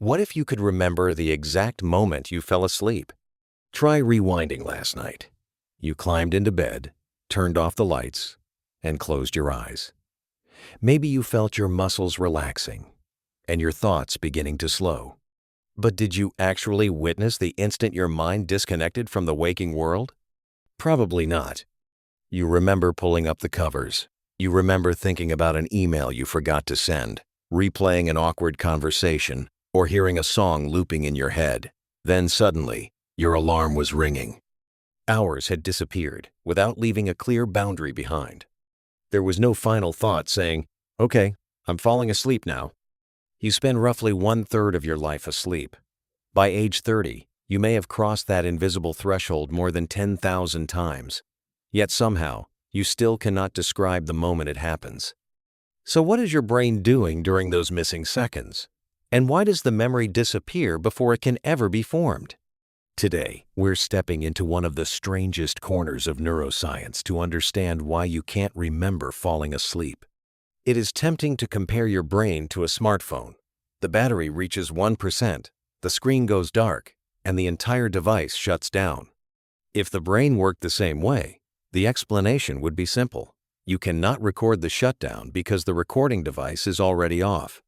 What if you could remember the exact moment you fell asleep? Try rewinding last night. You climbed into bed, turned off the lights, and closed your eyes. Maybe you felt your muscles relaxing and your thoughts beginning to slow. But did you actually witness the instant your mind disconnected from the waking world? Probably not. You remember pulling up the covers. You remember thinking about an email you forgot to send, replaying an awkward conversation, or hearing a song looping in your head. Then suddenly, your alarm was ringing. Hours had disappeared without leaving a clear boundary behind. There was no final thought saying, "Okay, I'm falling asleep now." You spend roughly 1/3 of your life asleep. By age 30, you may have crossed that invisible threshold more than 10,000 times. Yet somehow, you still cannot describe the moment it happens. So what is your brain doing during those missing seconds? And why does the memory disappear before it can ever be formed? Today, we're stepping into one of the strangest corners of neuroscience to understand why you can't remember falling asleep. It is tempting to compare your brain to a smartphone. The battery reaches 1%, the screen goes dark, and the entire device shuts down. If the brain worked the same way, the explanation would be simple. You cannot record the shutdown because the recording device is already off.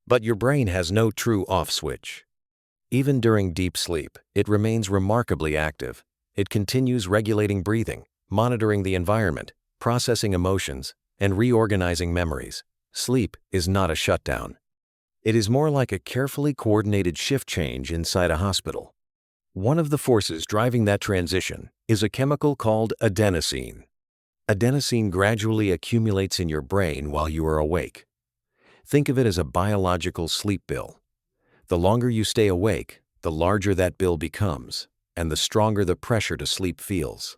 But your brain has no true off switch. Even during deep sleep, it remains remarkably active. It continues regulating breathing, monitoring the environment, processing emotions, and reorganizing memories. Sleep is not a shutdown. It is more like a carefully coordinated shift change inside a hospital. One of the forces driving that transition is a chemical called adenosine. Adenosine gradually accumulates in your brain while you are awake. Think of it as a biological sleep bill. The longer you stay awake, the larger that bill becomes, and the stronger the pressure to sleep feels.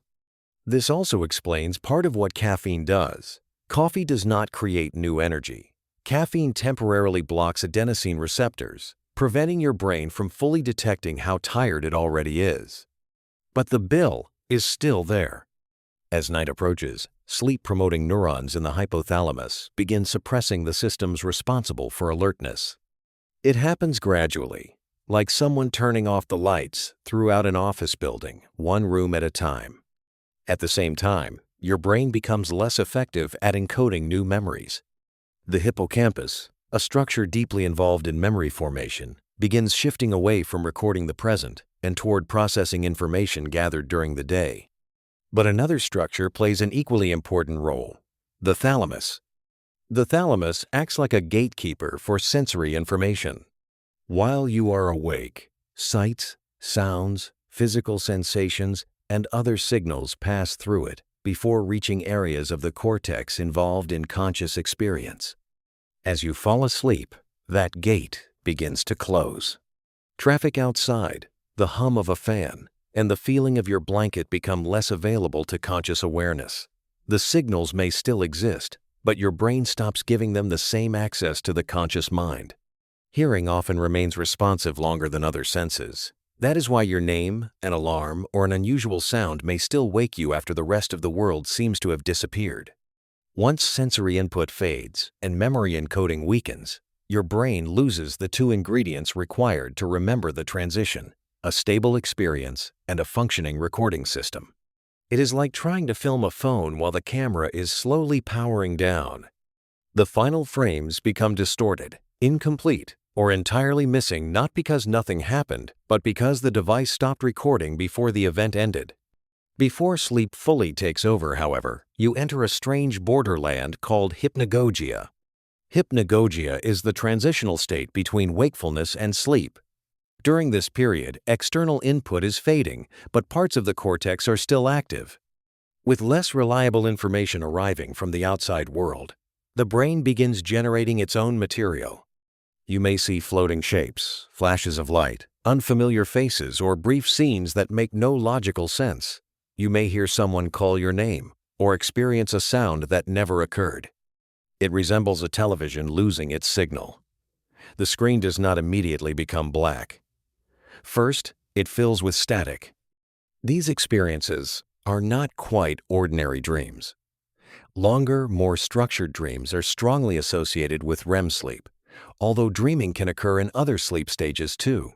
This also explains part of what caffeine does. Coffee does not create new energy. Caffeine temporarily blocks adenosine receptors, preventing your brain from fully detecting how tired it already is. But the bill is still there. As night approaches, sleep-promoting neurons in the hypothalamus begin suppressing the systems responsible for alertness. It happens gradually, like someone turning off the lights throughout an office building, one room at a time. At the same time, your brain becomes less effective at encoding new memories. The hippocampus, a structure deeply involved in memory formation, begins shifting away from recording the present and toward processing information gathered during the day. But another structure plays an equally important role: the thalamus. The thalamus acts like a gatekeeper for sensory information. While you are awake, sights, sounds, physical sensations, and other signals pass through it before reaching areas of the cortex involved in conscious experience. As you fall asleep, that gate begins to close. Traffic outside, the hum of a fan, and the feeling of your blanket become less available to conscious awareness. The signals may still exist, but your brain stops giving them the same access to the conscious mind. Hearing often remains responsive longer than other senses. That is why your name, an alarm, or an unusual sound may still wake you after the rest of the world seems to have disappeared. Once sensory input fades and memory encoding weakens, your brain loses the two ingredients required to remember the transition: a stable experience and a functioning recording system. It is like trying to film a phone while the camera is slowly powering down. The final frames become distorted, incomplete, or entirely missing, not because nothing happened, but because the device stopped recording before the event ended. Before sleep fully takes over, however, you enter a strange borderland called hypnagogia. Hypnagogia is the transitional state between wakefulness and sleep. During this period, external input is fading, but parts of the cortex are still active. With less reliable information arriving from the outside world, the brain begins generating its own material. You may see floating shapes, flashes of light, unfamiliar faces, or brief scenes that make no logical sense. You may hear someone call your name, or experience a sound that never occurred. It resembles a television losing its signal. The screen does not immediately become black. First, it fills with static. These experiences are not quite ordinary dreams. Longer, more structured dreams are strongly associated with REM sleep, although dreaming can occur in other sleep stages too.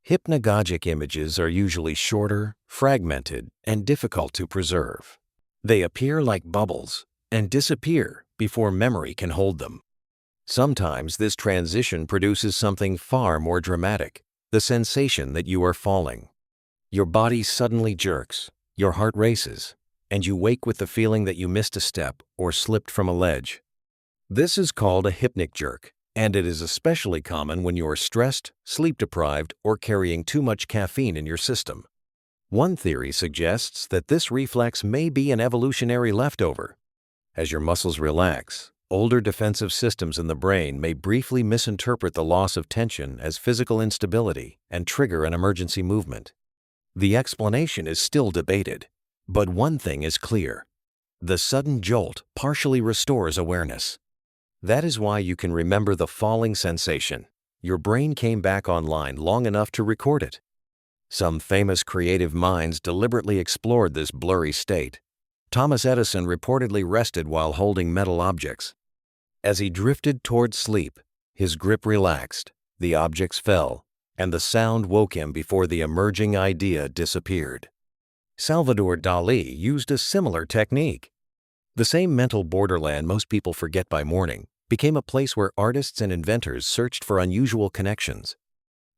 Hypnagogic images are usually shorter, fragmented, and difficult to preserve. They appear like bubbles and disappear before memory can hold them. Sometimes this transition produces something far more dramatic, the sensation that you are falling. Your body suddenly jerks, your heart races, and you wake with the feeling that you missed a step or slipped from a ledge. This is called a hypnic jerk, and it is especially common when you are stressed, sleep-deprived, or carrying too much caffeine in your system. One theory suggests that this reflex may be an evolutionary leftover. As your muscles relax, older defensive systems in the brain may briefly misinterpret the loss of tension as physical instability and trigger an emergency movement. The explanation is still debated, but one thing is clear. The sudden jolt partially restores awareness. That is why you can remember the falling sensation. Your brain came back online long enough to record it. Some famous creative minds deliberately explored this blurry state. Thomas Edison reportedly rested while holding metal objects. As he drifted toward sleep, his grip relaxed, the objects fell, and the sound woke him before the emerging idea disappeared. Salvador Dali used a similar technique. The same mental borderland most people forget by morning became a place where artists and inventors searched for unusual connections.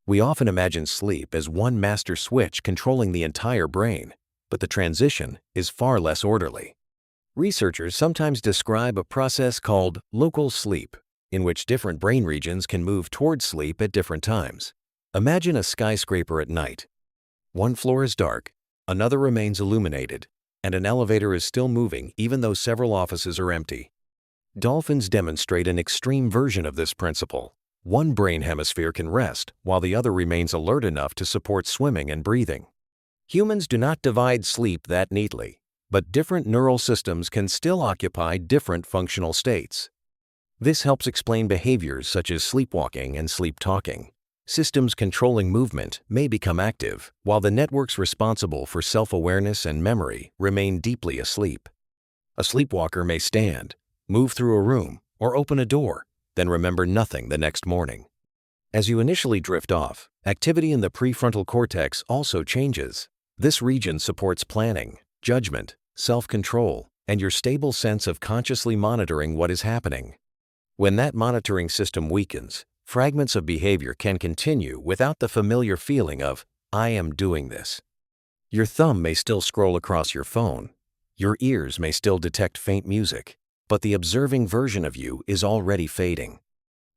We often imagine sleep as one master switch controlling the entire brain, but the transition is far less orderly. Researchers sometimes describe a process called local sleep, in which different brain regions can move towards sleep at different times. Imagine a skyscraper at night. One floor is dark, another remains illuminated, and an elevator is still moving even though several offices are empty. Dolphins demonstrate an extreme version of this principle. One brain hemisphere can rest while the other remains alert enough to support swimming and breathing. Humans do not divide sleep that neatly, but different neural systems can still occupy different functional states. This helps explain behaviors such as sleepwalking and sleep talking. Systems controlling movement may become active, while the networks responsible for self-awareness and memory remain deeply asleep. A sleepwalker may stand, move through a room, or open a door, then remember nothing the next morning. As you initially drift off, activity in the prefrontal cortex also changes. This region supports planning, judgment, self-control, and your stable sense of consciously monitoring what is happening. When that monitoring system weakens, fragments of behavior can continue without the familiar feeling of, "I am doing this." Your thumb may still scroll across your phone. Your ears may still detect faint music, but the observing version of you is already fading.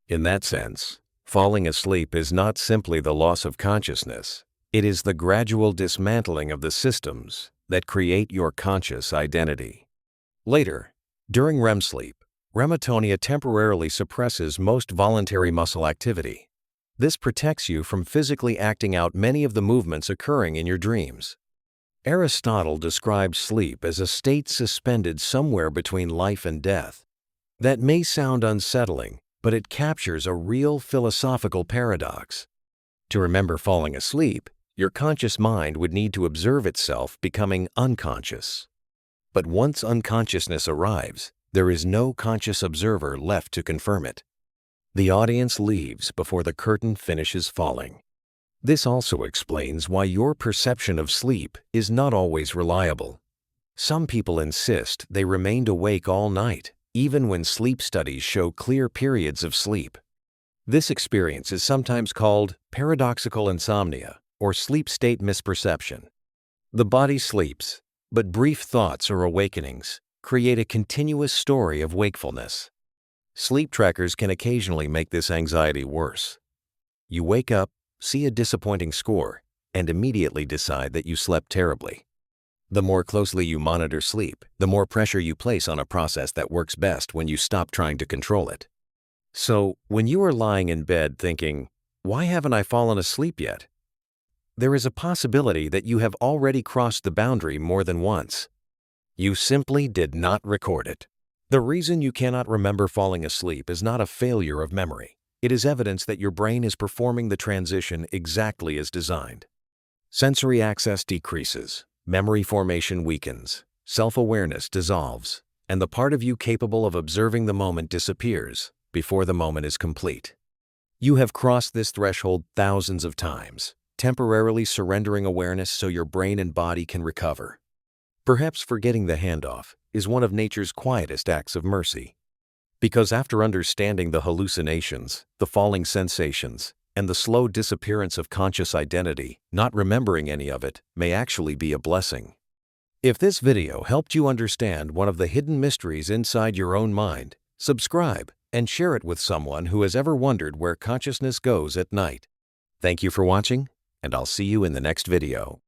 In that sense, falling asleep is not simply the loss of consciousness. It is the gradual dismantling of the systems that create your conscious identity. Later, during REM sleep, REM atonia temporarily suppresses most voluntary muscle activity. This protects you from physically acting out many of the movements occurring in your dreams. Aristotle described sleep as a state suspended somewhere between life and death. That may sound unsettling, but it captures a real philosophical paradox. To remember falling asleep, your conscious mind would need to observe itself becoming unconscious. But once unconsciousness arrives, there is no conscious observer left to confirm it. The audience leaves before the curtain finishes falling. This also explains why your perception of sleep is not always reliable. Some people insist they remained awake all night, even when sleep studies show clear periods of sleep. This experience is sometimes called paradoxical insomnia or sleep state misperception. The body sleeps, but brief thoughts or awakenings create a continuous story of wakefulness. Sleep trackers can occasionally make this anxiety worse. You wake up, see a disappointing score, and immediately decide that you slept terribly. The more closely you monitor sleep, the more pressure you place on a process that works best when you stop trying to control it. So, when you are lying in bed thinking, "Why haven't I fallen asleep yet?" there is a possibility that you have already crossed the boundary more than once. You simply did not record it. The reason you cannot remember falling asleep is not a failure of memory. It is evidence that your brain is performing the transition exactly as designed. Sensory access decreases, memory formation weakens, self-awareness dissolves, and the part of you capable of observing the moment disappears before the moment is complete. You have crossed this threshold thousands of times, temporarily surrendering awareness so your brain and body can recover. Perhaps forgetting the handoff is one of nature's quietest acts of mercy. Because after understanding the hallucinations, the falling sensations, and the slow disappearance of conscious identity, not remembering any of it may actually be a blessing. If this video helped you understand one of the hidden mysteries inside your own mind, subscribe and share it with someone who has ever wondered where consciousness goes at night. Thank you for watching, and I'll see you in the next video.